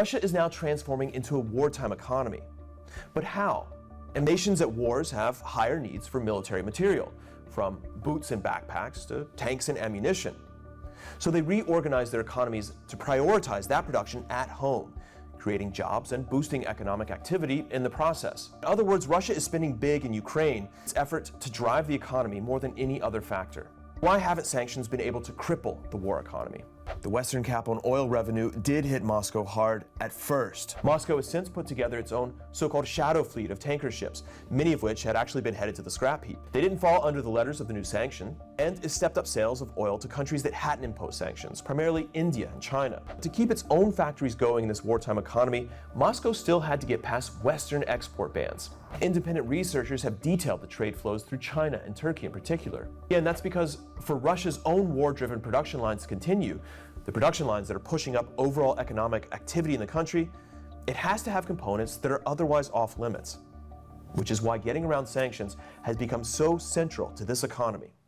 Russia is now transforming into a wartime economy. But how? And nations at wars have higher needs for military material, from boots and backpacks to tanks and ammunition. So they reorganize their economies to prioritize that production at home, creating jobs and boosting economic activity in the process. In other words, Russia is spending big in Ukraine, its effort to drive the economy more than any other factor. Why haven't sanctions been able to cripple the war economy? The Western cap on oil revenue did hit Moscow hard at first. Moscow has since put together its own so-called shadow fleet of tanker ships, many of which had actually been headed to the scrap heap. They didn't fall under the letters of the new sanction, and it stepped up sales of oil to countries that hadn't imposed sanctions, primarily India and China. To keep its own factories going in this wartime economy, Moscow still had to get past Western export bans. Independent researchers have detailed the trade flows through China and Turkey in particular. And that's because for Russia's own war-driven production lines to continue, the production lines that are pushing up overall economic activity in the country, it has to have components that are otherwise off limits, which is why getting around sanctions has become so central to this economy.